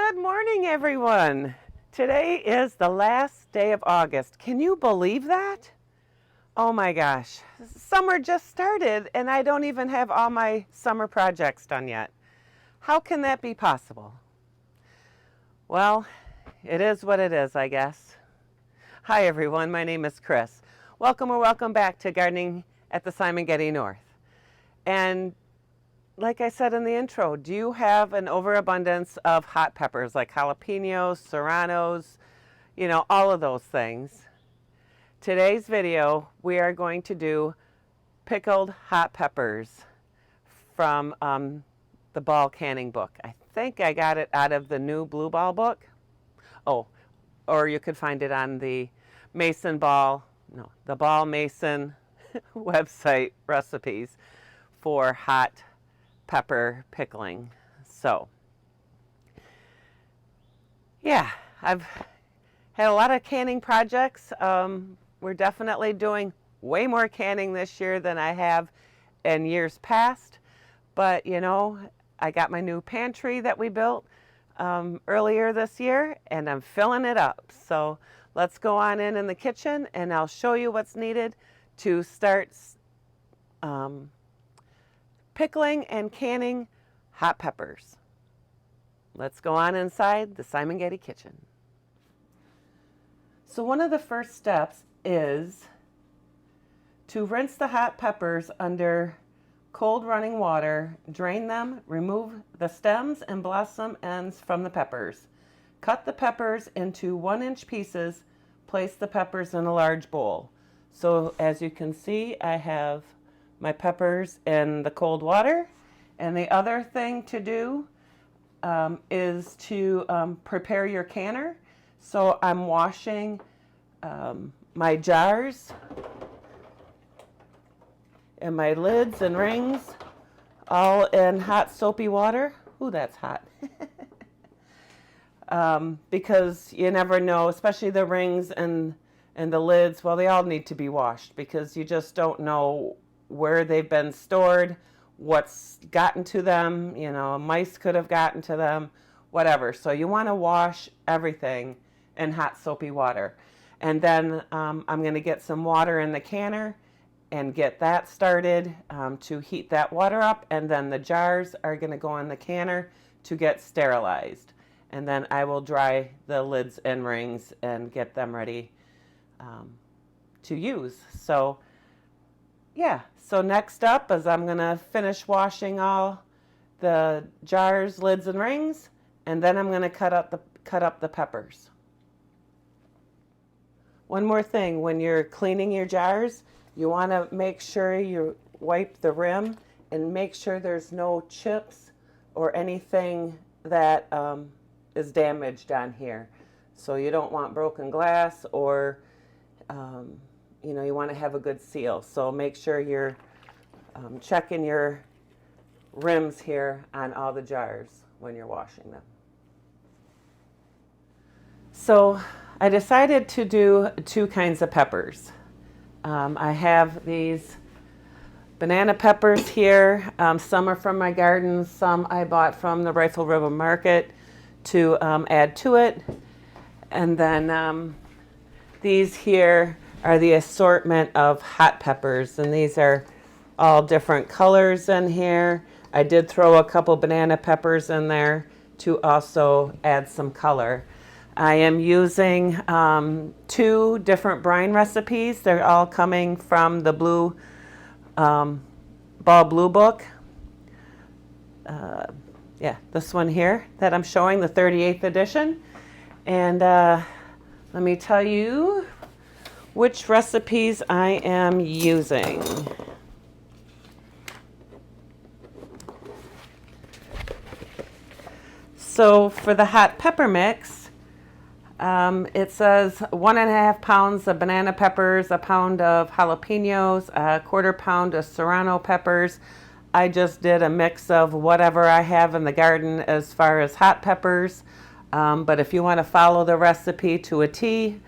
Good morning, everyone. Today is the last day of August. Can you believe that? Oh my gosh. Summer just started and I don't even have all my summer projects done yet. How can that be possible? Well, it is what it is, I guess. Hi, everyone. My name is Chris. Welcome back to Gardening at the Simongetti North. And like I said in the intro, do you have an overabundance of hot peppers like jalapenos, serranos, all of those things? Today's video, we are going to do pickled hot peppers from the Ball canning book. I think I got it out of the new Blue Ball book. Oh, or you could find it on the the Ball Mason website recipes for hot pepper pickling. So, yeah, I've had a lot of canning projects. We're definitely doing way more canning this year than I have in years past. But, I got my new pantry that we built earlier this year, and I'm filling it up. So let's go on in the kitchen, and I'll show you what's needed to start pickling and canning hot peppers. Let's go on inside the Simongetti kitchen. So one of the first steps is to rinse the hot peppers under cold running water, drain them, remove the stems and blossom ends from the peppers. Cut the peppers into 1-inch pieces, place the peppers in a large bowl. So as you can see, I have my peppers in the cold water. And the other thing to do is to prepare your canner. So I'm washing my jars and my lids and rings all in hot soapy water. Ooh, that's hot. Because you never know, especially the rings and the lids, well, they all need to be washed because you just don't know where they've been stored, what's gotten to them, mice could have gotten to them, whatever. So you want to wash everything in hot soapy water. And then I'm going to get some water in the canner and get that started to heat that water up. And then the jars are going to go in the canner to get sterilized. And then I will dry the lids and rings and get them ready to use. So yeah, so next up is I'm going to finish washing all the jars, lids, and rings, and then I'm going to cut up the peppers. One more thing, when you're cleaning your jars, you want to make sure you wipe the rim and make sure there's no chips or anything that is damaged on here. So you don't want broken glass or you want to have a good seal. So make sure you're checking your rims here on all the jars when you're washing them. So I decided to do 2 kinds of peppers. I have these banana peppers here. Some are from my garden, some I bought from the Rifle River Market to add to it. And then these here are the assortment of hot peppers, and these are all different colors in here. I did throw a couple banana peppers in there to also add some color. I am using 2 different brine recipes. They're all coming from the Blue Ball Blue book. Yeah, this one here that I'm showing, the 38th edition. And let me tell you which recipes I am using. So for the hot pepper mix, it says 1.5 pounds of banana peppers, 1 pound of jalapenos, 1/4 pound of serrano peppers. I just did a mix of whatever I have in the garden as far as hot peppers. But if you want to follow the recipe to a T,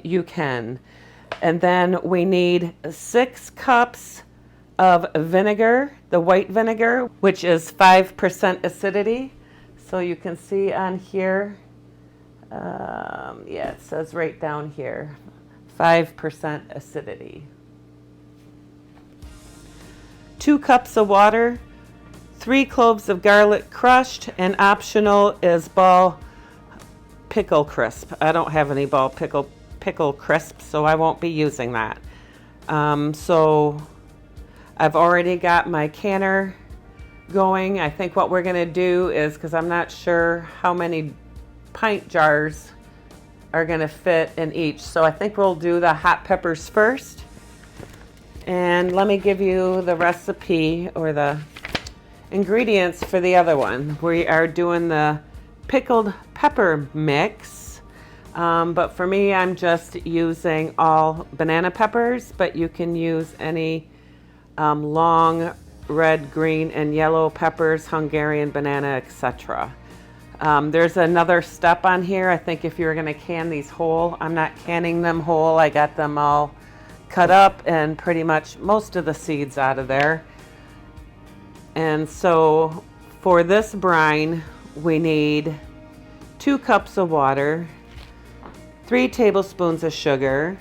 you can. And then we need 6 cups of vinegar, the white vinegar, which is 5% acidity. So So you can see on here, yeah, it says right down here, 5% acidity. 2 cups of water, 3 cloves of garlic crushed, and optional is ball pickle crisp. I don't have any ball pickle crisp, so I won't be using that. So I've already got my canner going. I think what we're gonna do is, because I'm not sure how many pint jars are gonna fit in each, so I think we'll do the hot peppers first. And let me give you the recipe or the ingredients for the other one. We are doing the pickled pepper mix, but for me, I'm just using all banana peppers, but you can use any long red, green, and yellow peppers, Hungarian banana, etc. There's another step on here. I think if you're going to can these whole, I'm not canning them whole. I got them all cut up and pretty much most of the seeds out of there. And so for this brine, we need 2 cups of water, 3 tablespoons of sugar,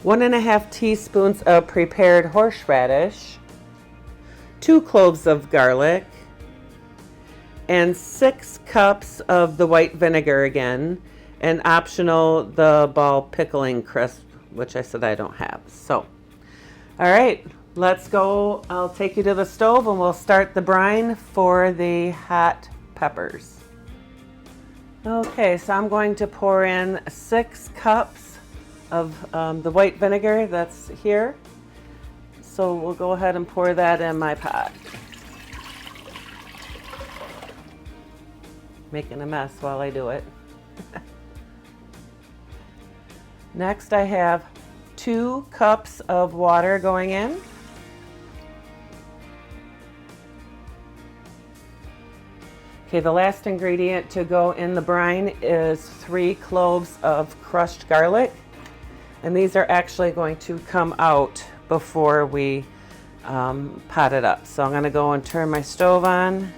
1.5 teaspoons of prepared horseradish, 2 cloves of garlic, and 6 cups of the white vinegar again, and optional the ball pickling crisp, which I said I don't have. So, all right, let's go. I'll take you to the stove and we'll start the brine for the hot peppers. Okay, so I'm going to pour in 6 cups of the white vinegar that's here. So we'll go ahead and pour that in my pot. Making a mess while I do it. Next, I have 2 cups of water going in. Okay, the last ingredient to go in the brine is 3 cloves of crushed garlic. And these are actually going to come out before we pot it up. So I'm going to go and turn my stove on.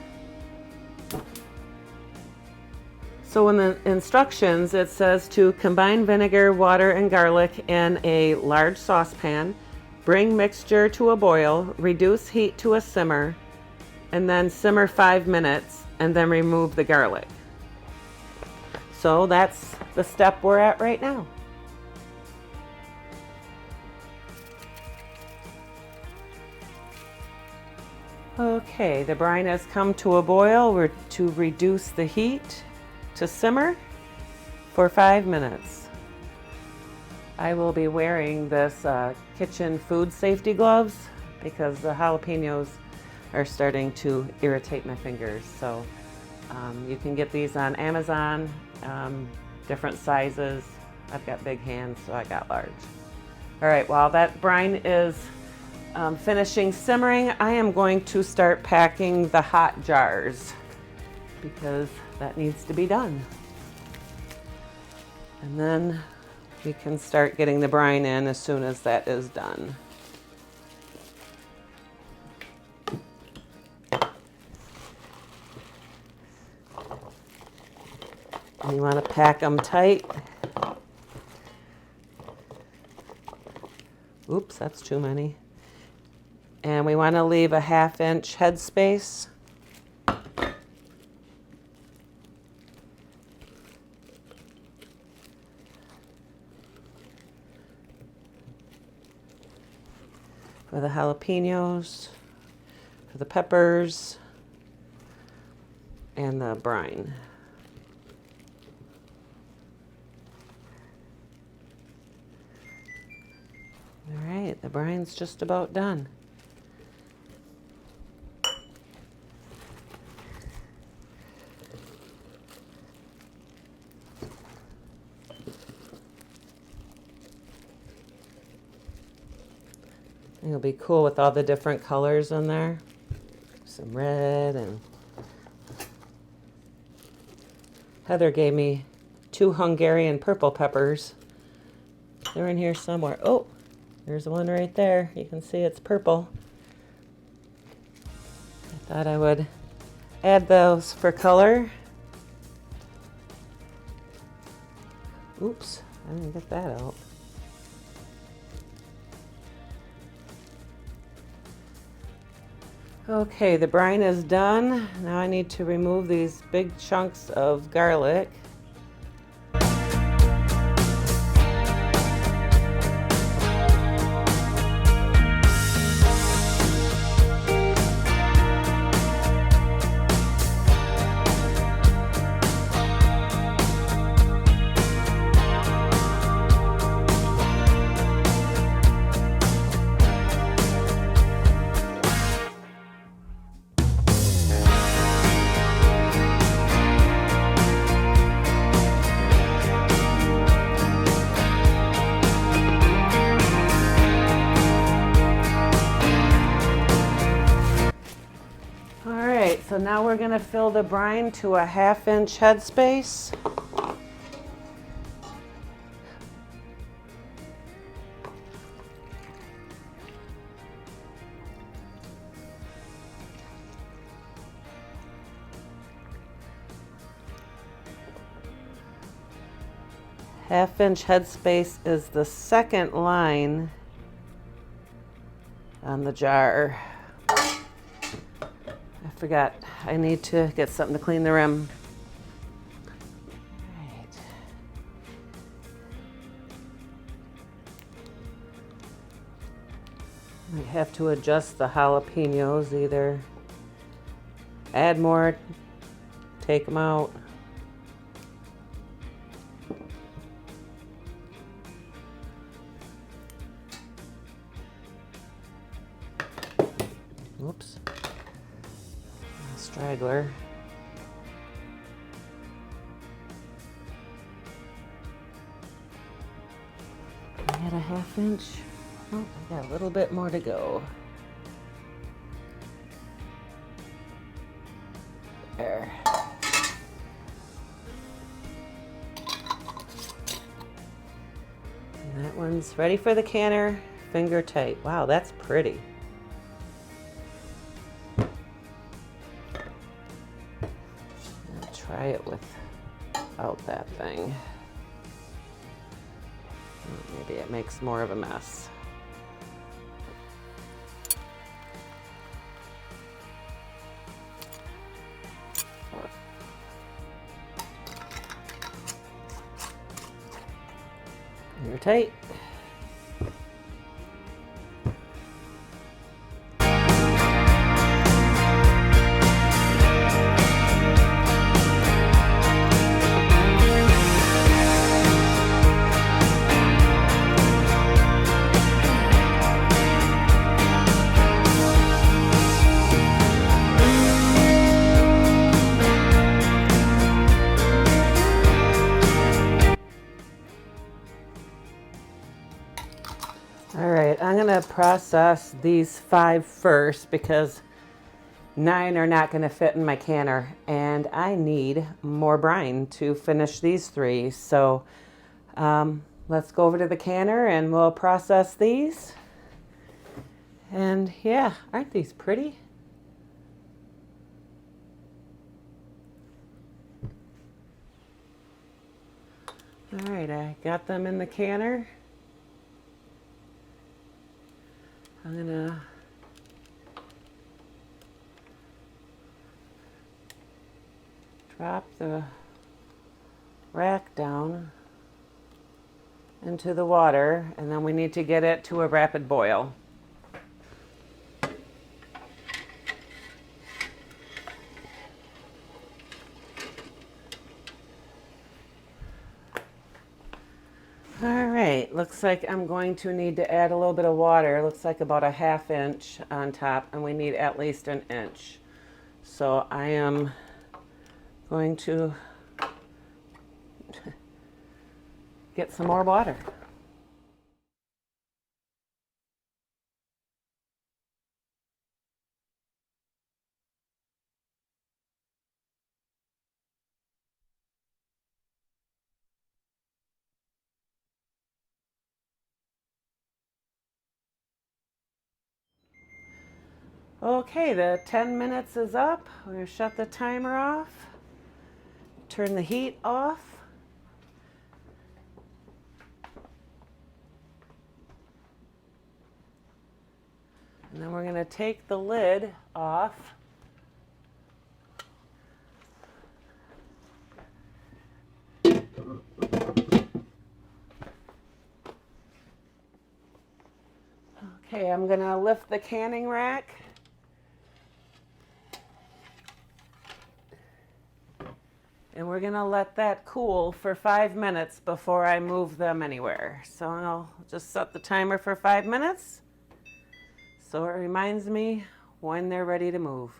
So in the instructions, it says to combine vinegar, water, and garlic in a large saucepan, bring mixture to a boil, reduce heat to a simmer, and then simmer 5 minutes, and then remove the garlic. So that's the step we're at right now. Okay, the brine has come to a boil. We're to reduce the heat to simmer for 5 minutes. I will be wearing this kitchen food safety gloves because the jalapenos are starting to irritate my fingers. So you can get these on Amazon, different sizes. I've got big hands, so I got large. All right, while that brine is finishing simmering, I am going to start packing the hot jars because that needs to be done. And then we can start getting the brine in as soon as that is done. And you want to pack them tight. Oops, that's too many. And we want to leave a 1/2 inch headspace. For the jalapenos, for the peppers, and the brine. All right, the brine's just about done. It'll be cool with all the different colors in there. Some red, and Heather gave me 2 Hungarian purple peppers. They're in here somewhere. Oh, there's one right there. You can see it's purple. I thought I would add those for color. Oops, I didn't get that out. Okay, the brine is done. Now I need to remove these big chunks of garlic. So now we're going to fill the brine to a 1/2 inch headspace. Half-inch headspace is the second line on the jar. I forgot, I need to get something to clean the rim. Right. I have to adjust the jalapenos, either add more, take them out. Oops. Straggler. I had a 1/2 inch. Oh, I got a little bit more to go. There. And that one's ready for the canner, finger tight. Wow, that's pretty. Try it without that thing. Maybe it makes more of a mess. You're tight. All right, I'm gonna process these 5 first because 9 are not gonna fit in my canner, and I need more brine to finish these 3. So let's go over to the canner and we'll process these. And yeah, aren't these pretty? All right, I got them in the canner. I'm gonna drop the rack down into the water, and then we need to get it to a rapid boil. All right, looks like I'm going to need to add a little bit of water. Looks like about a 1/2 inch on top, and we need at least 1 inch. So I am going to get some more water. Okay, the 10 minutes is up. We're going to shut the timer off, turn the heat off. And then we're going to take the lid off. Okay, I'm going to lift the canning rack. And we're going to let that cool for 5 minutes before I move them anywhere. So I'll just set the timer for 5 minutes so it reminds me when they're ready to move.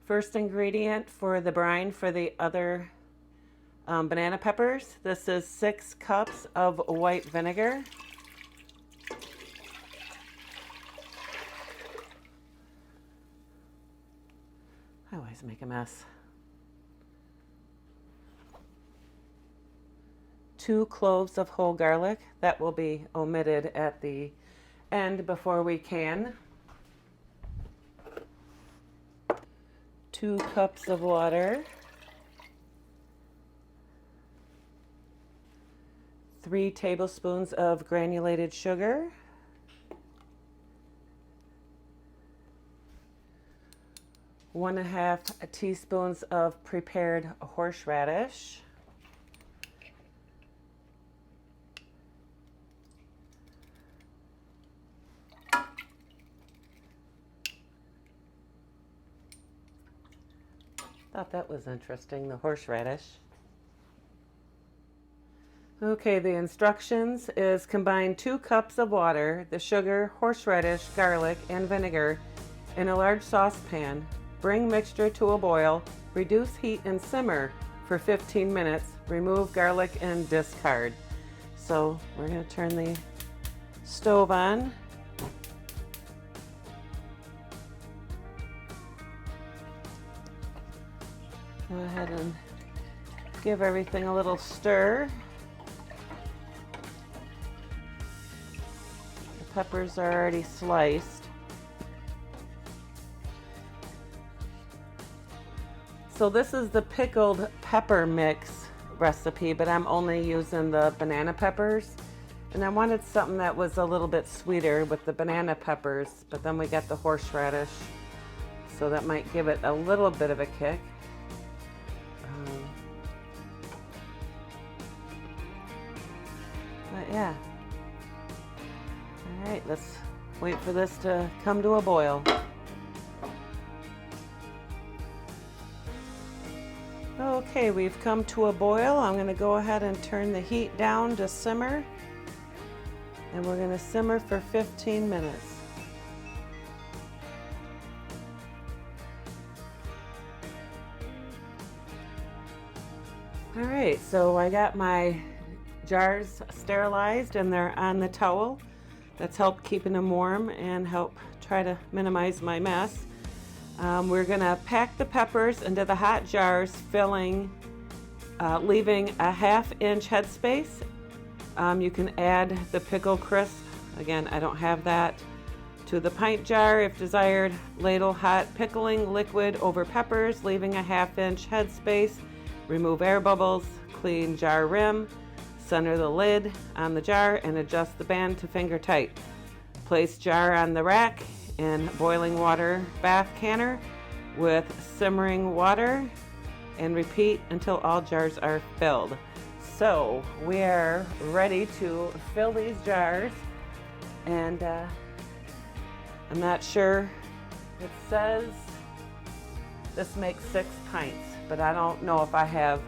First ingredient for the brine for the other banana peppers. This is 6 cups of white vinegar. I always make a mess. 2 cloves of whole garlic. That will be omitted at the end before we can. 2 cups of water. 3 tablespoons of granulated sugar. 1.5 teaspoons of prepared horseradish. Thought that was interesting, the horseradish. Okay, the instructions is combine 2 cups of water, the sugar, horseradish, garlic, and vinegar in a large saucepan. Bring mixture to a boil, reduce heat and simmer for 15 minutes. Remove garlic and discard. So we're going to turn the stove on. Go ahead and give everything a little stir. The peppers are already sliced. So this is the pickled pepper mix recipe, but I'm only using the banana peppers. And I wanted something that was a little bit sweeter with the banana peppers, but then we got the horseradish, so that might give it a little bit of a kick. But yeah. All right, let's wait for this to come to a boil. Okay, we've come to a boil. I'm going to go ahead and turn the heat down to simmer. And we're going to simmer for 15 minutes. All right, so I got my jars sterilized and they're on the towel. That's helped keeping them warm and help try to minimize my mess. We're gonna pack the peppers into the hot jars, leaving a 1/2 inch headspace. You can add the pickle crisp. Again, I don't have that. To the pint jar if desired. Ladle hot pickling liquid over peppers, leaving a 1/2 inch headspace. Remove air bubbles, clean jar rim, center the lid on the jar and adjust the band to finger tight. Place jar on the rack in boiling water bath canner with simmering water and repeat until all jars are filled. So we're ready to fill these jars, and I'm not sure, it says this makes 6 pints, but I don't know if I have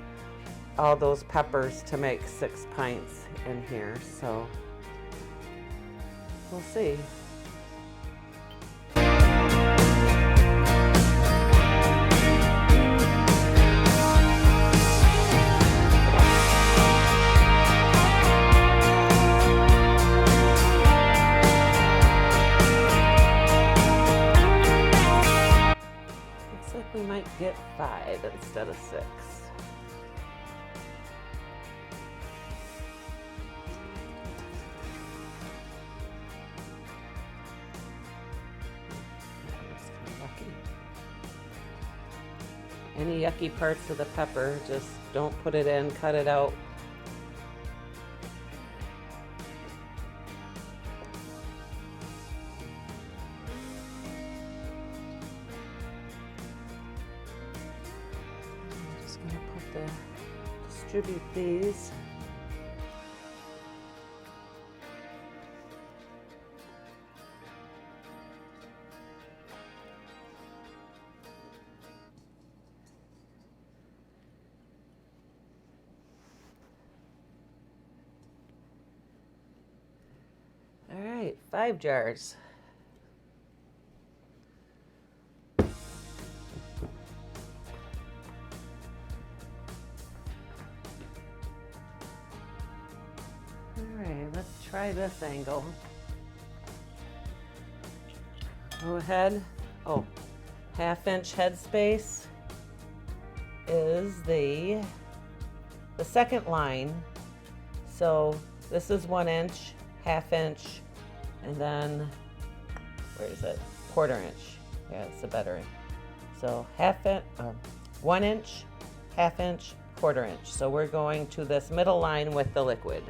all those peppers to make 6 pints in here, so we'll see. Looks like we might get 5 instead of 6. Any yucky parts of the pepper, just don't put it in, cut it out. I'm just gonna distribute these. All right, 5 jars. All right, let's try this angle. Go ahead. Oh, 1/2-inch headspace is the second line. So this is 1 inch, 1/2 inch, and then where is it? 1/4 inch. Yeah, it's a better. So 1 inch, 1/2 inch, 1/4 inch. So we're going to this middle line with the liquid.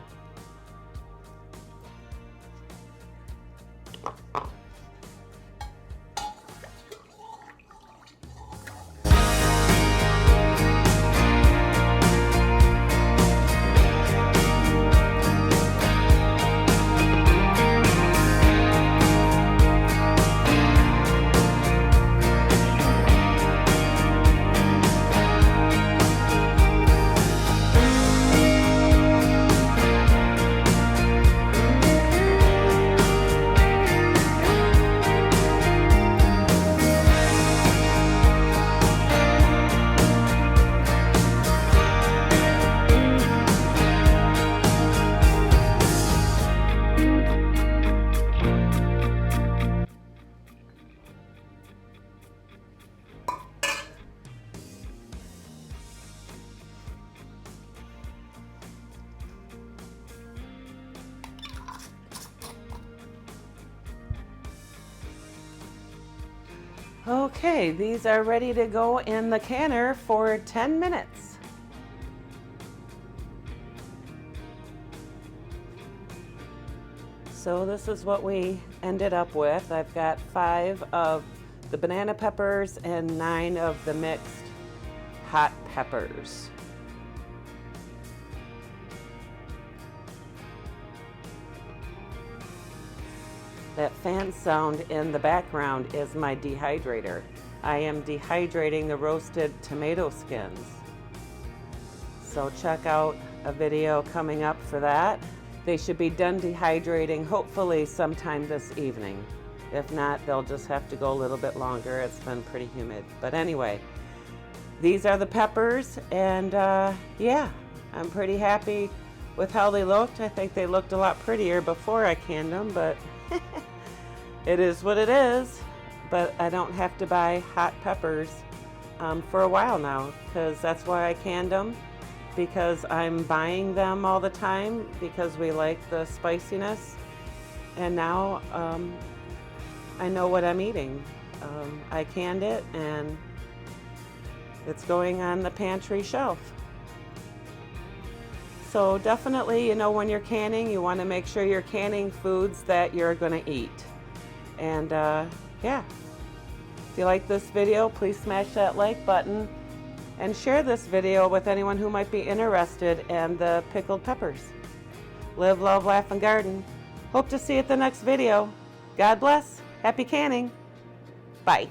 Okay, these are ready to go in the canner for 10 minutes. So this is what we ended up with. I've got 5 of the banana peppers and 9 of the mixed hot peppers. That fan sound in the background is my dehydrator. I am dehydrating the roasted tomato skins. So check out a video coming up for that. They should be done dehydrating hopefully sometime this evening. If not, they'll just have to go a little bit longer. It's been pretty humid. But anyway, these are the peppers, and yeah, I'm pretty happy with how they looked. I think they looked a lot prettier before I canned them, but it is what it is. But I don't have to buy hot peppers for a while now, because that's why I canned them, because I'm buying them all the time because we like the spiciness, and now I know what I'm eating. I canned it and it's going on the pantry shelf. So definitely, you know, when you're canning, you want to make sure you're canning foods that you're going to eat. And yeah, if you like this video, please smash that like button and share this video with anyone who might be interested in the pickled peppers. Live, love, laugh, and garden. Hope to see you at the next video. God bless. Happy canning. Bye.